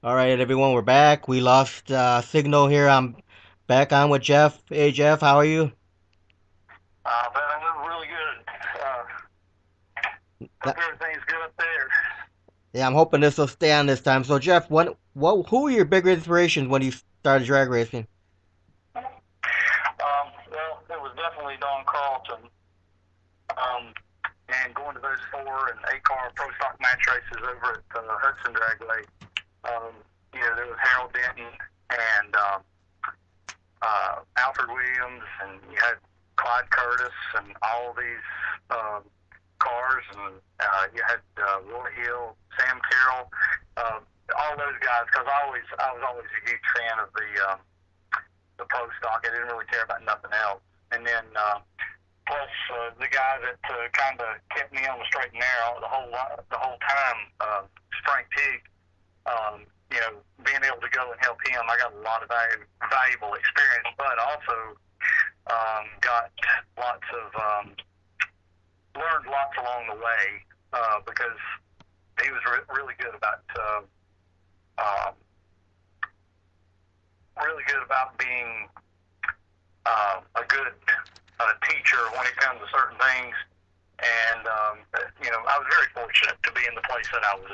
All right, everyone, we're back. We lost signal here. I'm back on with Jeff. Hey, Jeff, how are you? But I live really good. Hope That- everything's good up there. Yeah, I'm hoping this will stay on this time. So, Jeff, who were your bigger inspirations when you started drag racing? Well, it was definitely Don Carlton. Um, and going to those 4 and 8 car pro stock match races over at Hudson Dragway. Um, there was Harold Denton and Alfred Williams, and you had Clyde Curtis, and all these um, cars, and you had Roy Hill, Sam Carroll, uh, all those guys. Because I was always a huge fan of the pro stock. I didn't really care about nothing else. And then plus the guy that kind of kept me on the straight and narrow the whole time, Frank Teague. Being able to go and help him, I got a lot of valuable experience, but also got lots of learned lots along the way because he was really good about uh, really good about being a good teacher when it comes to certain things. And I was very fortunate to be in the place that I was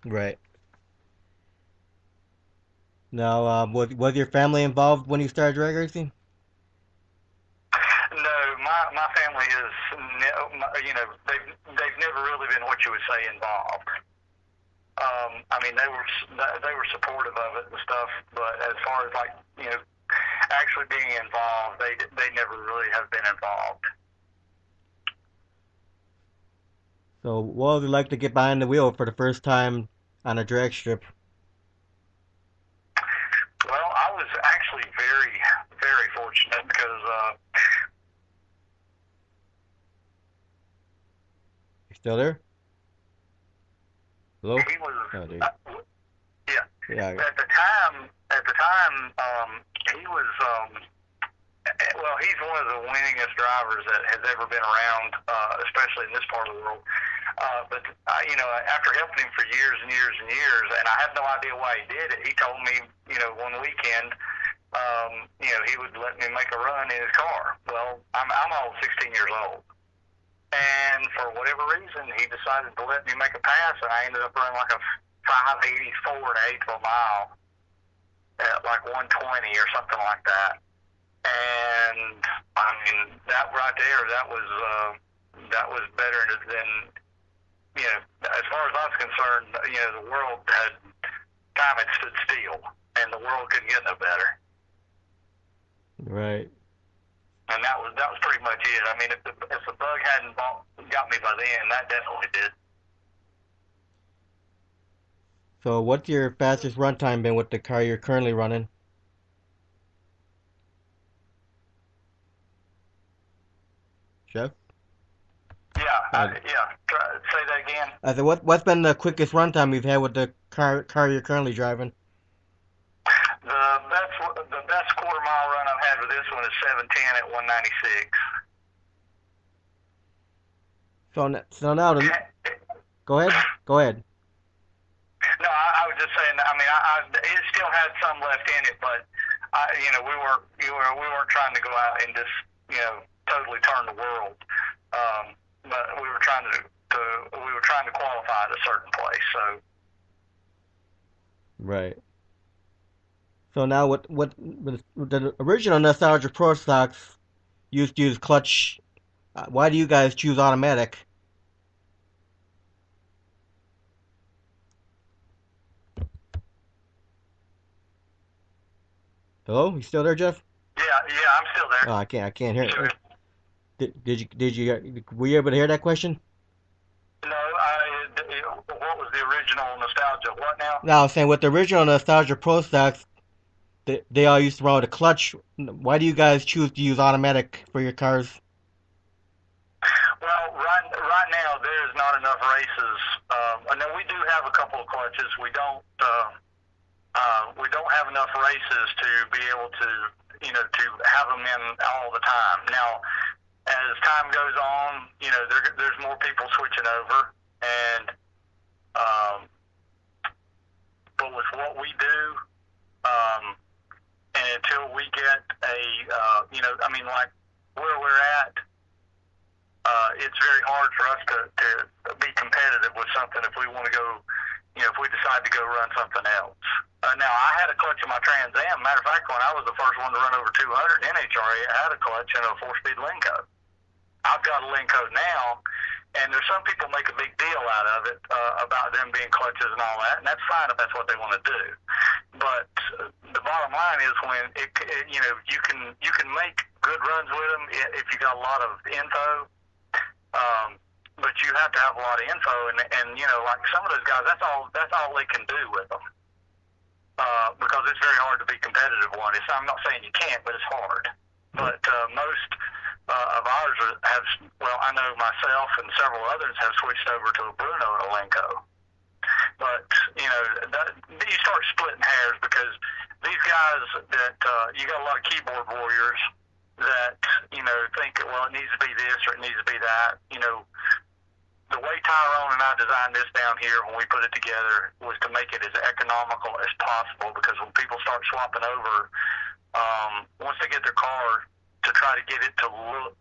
in. Right. Now, was your family involved when you started drag racing? No, my family is, they've never really been what you would say involved. I mean, they were supportive of it and stuff, but as far as like actually being involved, they never really have been involved. So, what was it like to get behind the wheel for the first time on a drag strip? Well, I was actually very, very fortunate because You still there? Hello? he was, Oh, dude. uh, yeah, Yeah. at the time, he was, well, he's one of the winningest drivers that has ever been around, especially in this part of the world. But after helping him for years and years and years, and I have no idea why he did it. He told me, one weekend, he would let me make a run in his car. Well, I'm all 16 years old, and for whatever reason, he decided to let me make a pass, and I ended up running like a 584 and an eighth of a mile at like 120 or something like that. And I mean, that right there, that was better than as far as I was concerned. The world time had stood still, and the world couldn't get no better. Right. And that was pretty much it. I mean, if the bug hadn't got me by then, that definitely did. So, what's your fastest run time been with the car you're currently running, Jeff? Yeah, Uh, say that again. I said, what's been the quickest run time you've had with the car you're currently driving? The best quarter mile run I've had with this one is 7:10 at 196. So now, go ahead. Go ahead. No, I was just saying. I mean, it still had some left in it, but we weren't trying to go out and just totally turn the world. But we were trying to qualify at a certain place. So Right. So now, with the original Nostalgia Pro stocks used to use clutch. Why do you guys choose automatic? Hello, you still there, Jeff? yeah, I'm still there. Oh, I can't hear Sure. it. Were you able to hear that question? No, what was the original nostalgia? What now? No, I was saying with the original Nostalgia Pro stocks, they all used to run with a clutch. Why do you guys choose to use automatic for your cars? Well, right now there's not enough races. And then we do have a couple of clutches. We don't have enough races to be able to to have them in all the time. Now, as time goes on, there's more people switching over, and um, but with what mean, like where we're at, it's very hard for us to be competitive with something if we want to go, if we decide to go run something else. Now, I had a clutch in my Trans Am. Matter of fact, when I was the first one to run over 200 NHRA, I had a clutch in a 4-speed Lenco. I've got a Lenco now, and there's some people make a big deal out of it about them being clutches and all that, and that's fine if that's what they want to do. But the bottom line is when you can make good runs with them if you got a lot of info. But you have to have a lot of info, and like some of those guys, that's all they can do with them. Because it's very hard to be competitive one. I'm not saying you can't, but it's hard. But most of ours have, well, I know myself and several others have switched over to a Bruno and a Lenco. But, you start splitting hairs because these guys that, you got a lot of keyboard warriors that, think, well, it needs to be this or it needs to be that. The way Tyrone and I designed this down here when we put it together was to make it as economical as possible, because when people start swapping over, once they get their car, to try to get it to look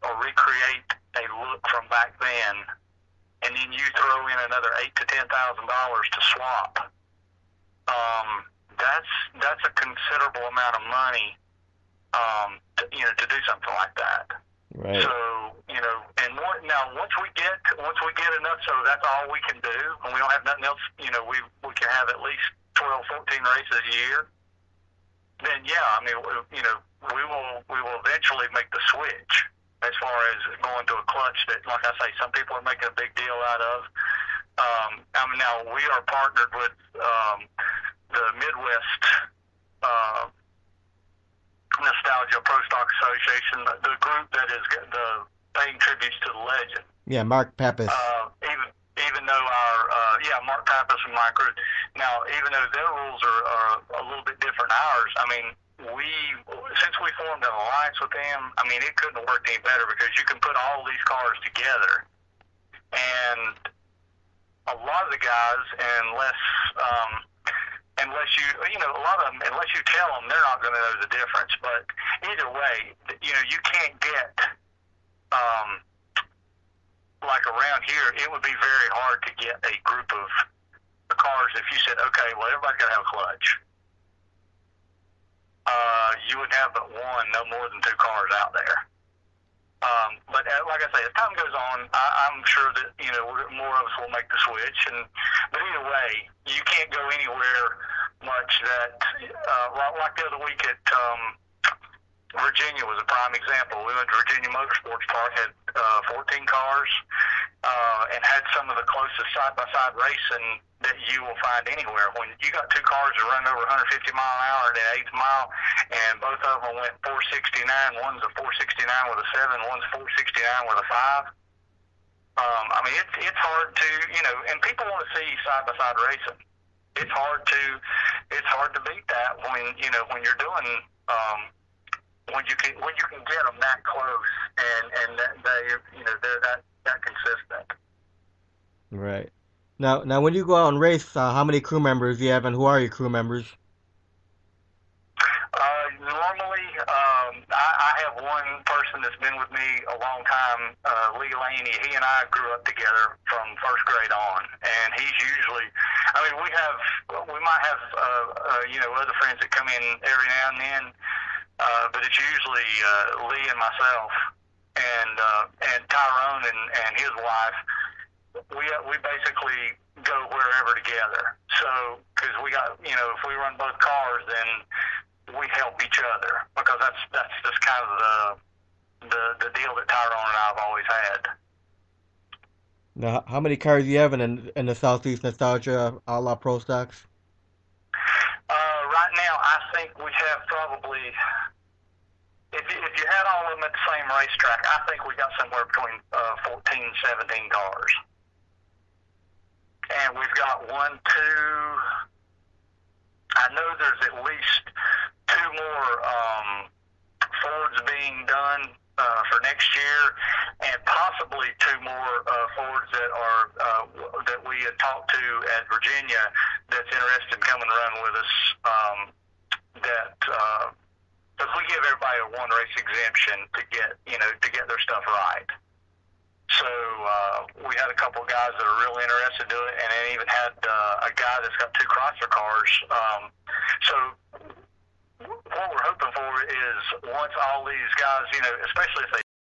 or recreate a look from back then, and then you throw in another $8,000 to $10,000 to swap, that's a considerable amount of money, to do something like that. Right. So, now once we get enough so that's all we can do, and we don't have nothing else, we can have at least 12, 14 races a year, then yeah, I mean, we will eventually make the switch as far as going to a clutch that, like I say, some people are making a big deal out of. Now we are partnered with the Midwest Nostalgia Pro Stock Association, the group that is paying tributes to the legend. Yeah, Mark Pappas. Even though Mark Pappas and my crew. Now, even though their rules are a little bit different than ours, I mean, since we formed an alliance with them, I mean, it couldn't have worked any better, because you can put all these cars together, and a lot of the guys, unless you a lot of them, unless you tell them, they're not going to know the difference. But either way, you can't get, like around here, it would be very hard to get a group of cars if you said, okay, well, everybody's got to have a clutch. You would have but one, no more than 2 cars out there. But like I say, as time goes on, I'm sure that, more of us will make the switch. But either way, you can't go anywhere much that, like the other week at Virginia was a prime example. We went to Virginia Motorsports Park, had 14 cars, and had some of the closest side-by-side racing that you will find anywhere. When you got 2 cars that run over 150 mile an hour at the 8th mile, and both of them went 469, one's a 469 with a 7, one's 469 with a 5. I mean, it's hard to, and people want to see side-by-side racing. It's hard to beat that when you're doing, when you can get them that close, and they're that consistent. Right. Now, when you go out and race, how many crew members do you have, and who are your crew members? Normally, I have one person that's been with me a long time, Lee Laney. He and I grew up together from first grade on, and he's usually, I mean, we might have, other friends that come in every now and then, but it's usually Lee and myself, and Tyrone and his wife. We basically go wherever together. So, because we got, if we run both cars, then we help each other, because that's just kind of the deal that Tyrone and I have always had. Now, how many cars do you have in the Southeast Nostalgia Outlaw Pro Stocks? Right now, I think we have probably, if you had all of them at the same racetrack, I think we got somewhere between 14, 17 cars. And we've got 1, 2, I know there's at least 2 more Fords being done for next year, and possibly 2 more Fords that we had talked to at Virginia that's interested in coming and run with us. Because we give everybody one race exemption to get their stuff right. So we had a couple of guys that are really interested to do it, and then even had a guy that's got 2 crosser cars. So what we're hoping for is once all these guys, especially if they